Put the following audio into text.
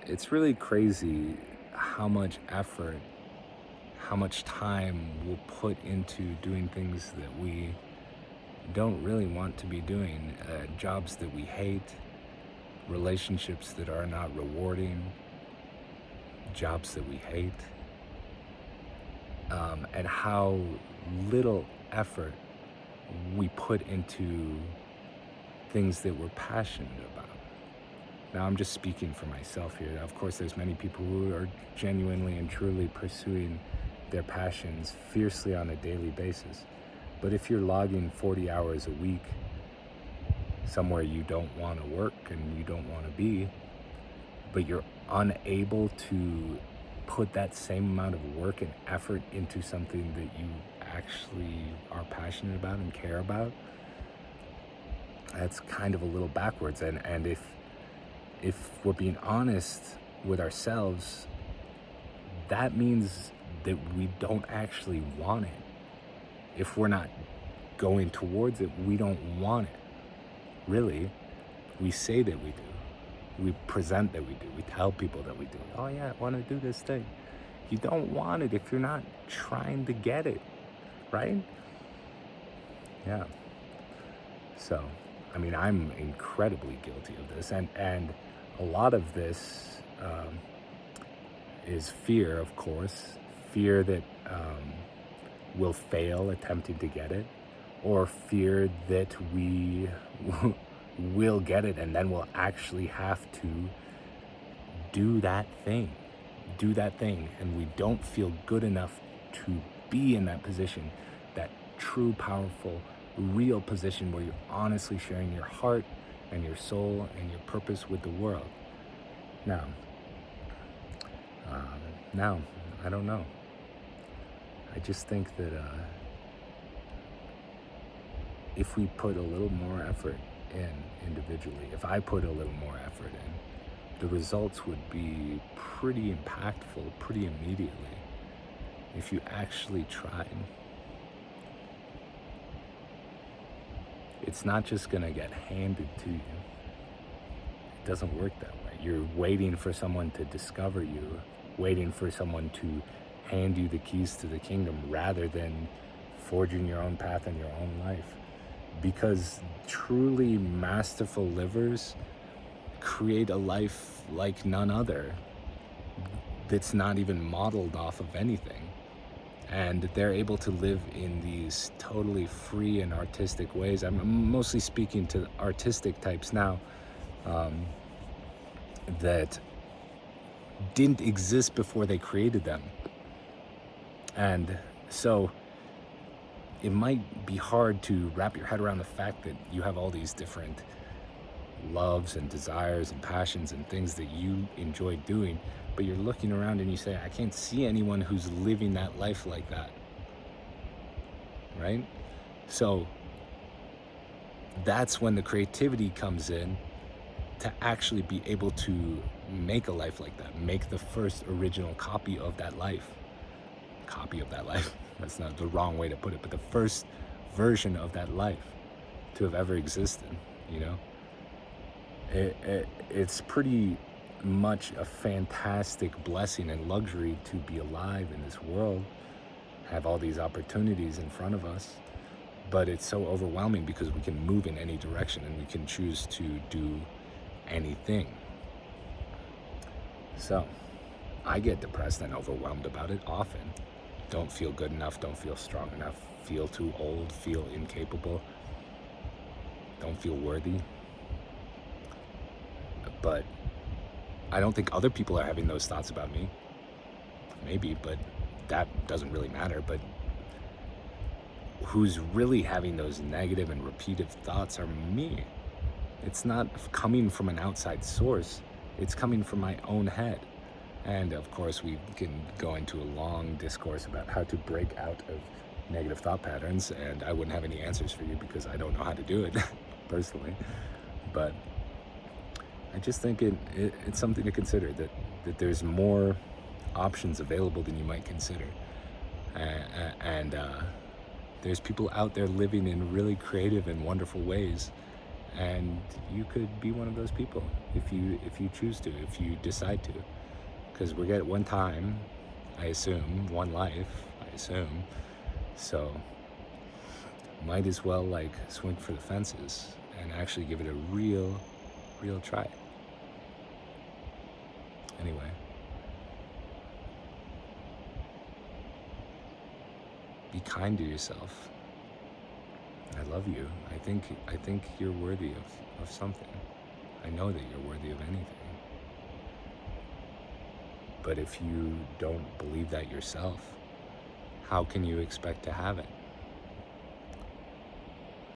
It's really crazy how much effort, how much time we'll put into doing things that we don't really want to be doing, jobs that we hate, relationships that are not rewarding, jobs that we hate, and how little effort we put into things that we're passionate about. Now, I'm just speaking for myself here. Of course, there's many people who are genuinely and truly pursuing their passions fiercely on a daily basis. But if you're logging 40 hours a week somewhere you don't want to work and you don't want to be, but you're unable to put that same amount of work and effort into something that you actually are passionate about and care about, that's kind of a little backwards. And if we're being honest with ourselves, that means that we don't actually want it. If we're not going towards it, we don't want it. Really, we say that we do. We present that we do. We tell people that we do. Oh yeah, I want to do this thing. You don't want it if you're not trying to get it, right? Yeah. So, I mean, I'm incredibly guilty of this, and a lot of this is fear, of course, fear that we'll fail attempting to get it, or fear that we will get it and then we'll actually have to do that thing, and we don't feel good enough to be in that position, that true, powerful, real position where you're honestly sharing your heart and your soul and your purpose with the world. Now, now, I don't know. I just think that if we put a little more effort in individually, if I put a little more effort in, the results would be pretty impactful pretty immediately if you actually tried. It's not just gonna get handed to you. It doesn't work that way. You're waiting for someone to discover you, waiting for someone to hand you the keys to the kingdom rather than forging your own path in your own life. Because truly masterful livers create a life like none other that's not even modeled off of anything. And they're able to live in these totally free and artistic ways. I'm mostly speaking to artistic types now, that didn't exist before they created them. And so it might be hard to wrap your head around the fact that you have all these different loves and desires and passions and things that you enjoy doing, but you're looking around and you say, I can't see anyone who's living that life like that, right? So that's when the creativity comes in to actually be able to make a life like that, make the first original copy of that life. That's not the wrong way to put it, but the first version of that life to have ever existed, you know? It's pretty much a fantastic blessing and luxury to be alive in this world, have all these opportunities in front of us, but it's so overwhelming because we can move in any direction and we can choose to do anything. So I get depressed and overwhelmed about it often. Don't feel good enough, don't feel strong enough, feel too old, feel incapable, don't feel worthy. But I don't think other people are having those thoughts about me. Maybe, but that doesn't really matter. But who's really having those negative and repeated thoughts are me. It's not coming from an outside source. It's coming from my own head. And of course, we can go into a long discourse about how to break out of negative thought patterns, and I wouldn't have any answers for you because I don't know how to do it personally. But I just think it's something to consider, that there's more options available than you might consider. And there's people out there living in really creative and wonderful ways. And you could be one of those people if you choose to, if you decide to. Because we get one time, I assume, one life, I assume. So might as well like swing for the fences and actually give it a real try. Anyway, be kind to yourself. I love you. I think you're worthy of something. I know that you're worthy of anything. But if you don't believe that yourself, how can you expect to have it?